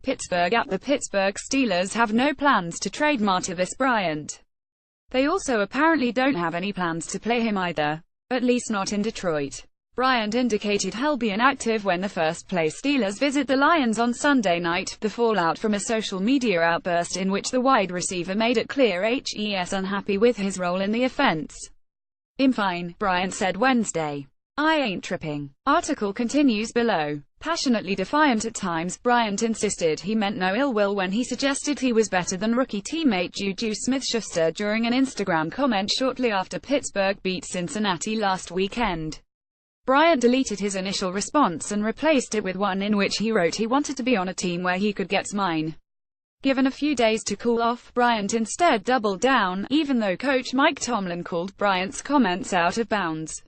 Pittsburgh at the Pittsburgh Steelers have no plans to trade Martavis Bryant. They also apparently don't have any plans to play him either. At least not in Detroit. Bryant indicated he'll be inactive when the first-place Steelers visit the Lions on Sunday night, the fallout from a social media outburst in which the wide receiver made it clear he's unhappy with his role in the offense. "I'm fine," Bryant said Wednesday. "I ain't tripping." Article continues below. Passionately defiant at times, Bryant insisted he meant no ill will when he suggested he was better than rookie teammate Juju Smith-Schuster during an Instagram comment shortly after Pittsburgh beat Cincinnati last weekend. Bryant deleted his initial response and replaced it with one in which he wrote he wanted to be on a team where he could get mine. Given a few days to cool off, Bryant instead doubled down, even though coach Mike Tomlin called Bryant's comments out of bounds.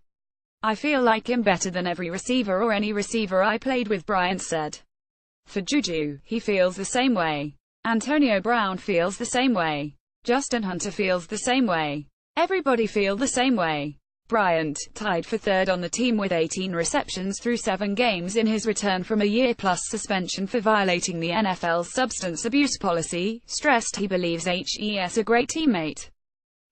"I feel like I'm better than every receiver or any receiver I played with," Bryant said. For Juju, he feels the same way. Antonio Brown feels the same way. Justin Hunter feels the same way. Everybody feel the same way. Bryant, tied for third on the team with 18 receptions through 7 games in his return from a year-plus suspension for violating the NFL's substance abuse policy, stressed he believes he's a great teammate.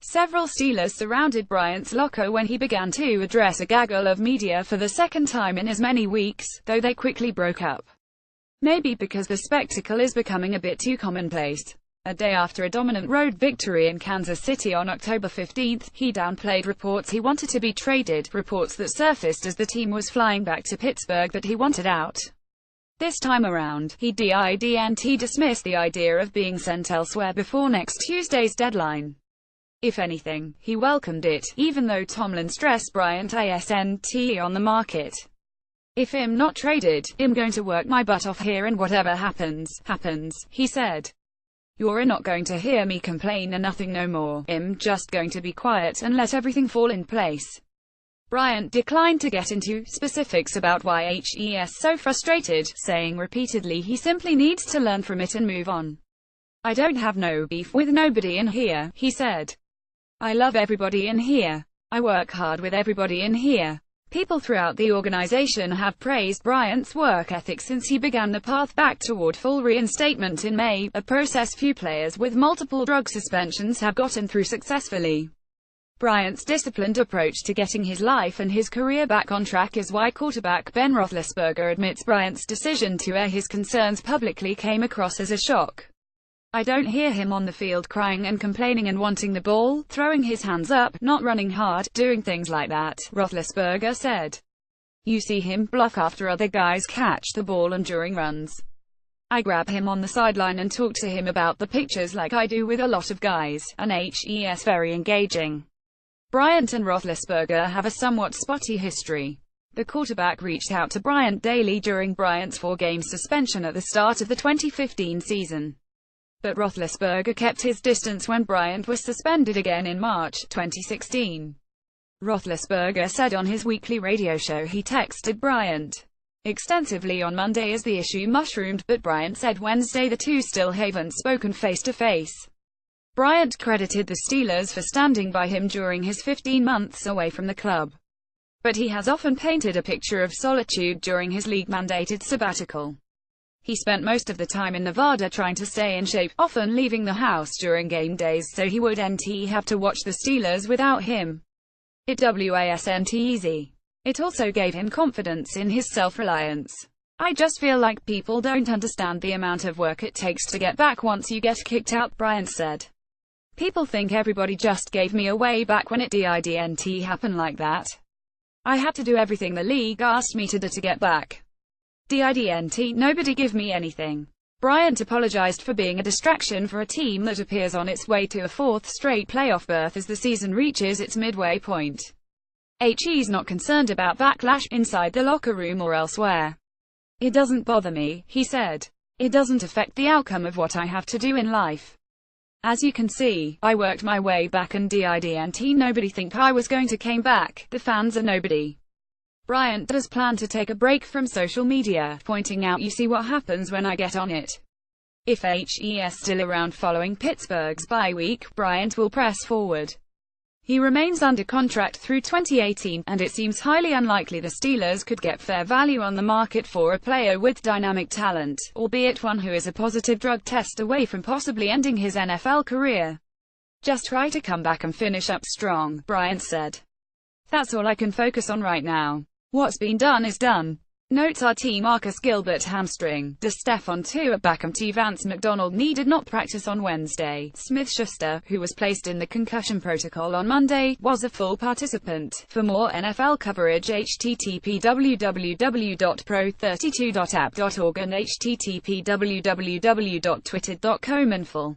Several Steelers surrounded Bryant's locker when he began to address a gaggle of media for the second time in as many weeks, though they quickly broke up. Maybe because the spectacle is becoming a bit too commonplace. A day after a dominant road victory in Kansas City on October 15, he downplayed reports he wanted to be traded, reports that surfaced as the team was flying back to Pittsburgh that he wanted out. This time around, he didn't dismiss the idea of being sent elsewhere before next Tuesday's deadline. If anything, he welcomed it, even though Tomlin stressed Bryant isn't on the market. "If I'm not traded, I'm going to work my butt off here and whatever happens, happens," he said. "You're not going to hear me complain or nothing no more. I'm just going to be quiet and let everything fall in place." Bryant declined to get into specifics about why he's so frustrated, saying repeatedly he simply needs to learn from it and move on. "I don't have no beef with nobody in here," he said. "I love everybody in here. I work hard with everybody in here." People throughout the organization have praised Bryant's work ethic since he began the path back toward full reinstatement in May, a process few players with multiple drug suspensions have gotten through successfully. Bryant's disciplined approach to getting his life and his career back on track is why quarterback Ben Roethlisberger admits Bryant's decision to air his concerns publicly came across as a shock. "I don't hear him on the field crying and complaining and wanting the ball, throwing his hands up, not running hard, doing things like that," Roethlisberger said. "You see him bluff after other guys catch the ball and during runs. I grab him on the sideline and talk to him about the pictures like I do with a lot of guys, and he's very engaging." Bryant and Roethlisberger have a somewhat spotty history. The quarterback reached out to Bryant daily during Bryant's 4-game suspension at the start of the 2015 season. But Roethlisberger kept his distance when Bryant was suspended again in March 2016. Roethlisberger said on his weekly radio show he texted Bryant extensively on Monday as the issue mushroomed, but Bryant said Wednesday the two still haven't spoken face-to-face. Bryant credited the Steelers for standing by him during his 15 months away from the club. But he has often painted a picture of solitude during his league-mandated sabbatical. He spent most of the time in Nevada trying to stay in shape, often leaving the house during game days so he wouldn't have to watch the Steelers without him. It wasn't easy. It also gave him confidence in his self-reliance. "I just feel like people don't understand the amount of work it takes to get back once you get kicked out," Bryant said. "People think everybody just gave me away back when it didn't happen like that. I had to do everything the league asked me to do to get back. Didn't nobody give me anything." Bryant apologized for being a distraction for a team that appears on its way to a 4th straight playoff berth as the season reaches its midway point. He's not concerned about backlash inside the locker room or elsewhere. "It doesn't bother me," he said. "It doesn't affect the outcome of what I have to do in life. As you can see, I worked my way back and didn't nobody think I was going to came back, the fans are nobody." Bryant does plan to take a break from social media, pointing out, "You see what happens when I get on it. If he's still around following Pittsburgh's bye week, Bryant will press forward." He remains under contract through 2018, and it seems highly unlikely the Steelers could get fair value on the market for a player with dynamic talent, albeit one who is a positive drug test away from possibly ending his NFL career. "Just try to come back and finish up strong," Bryant said. "That's all I can focus on right now. What's been done is done." Notes RT Marcus Gilbert hamstring. De Stefan 2 at Beckham T. Vance McDonald did not practice on Wednesday. Smith-Schuster, who was placed in the concussion protocol on Monday, was a full participant. For more NFL coverage, http www.pro32.app.org and http www.twitter.com info.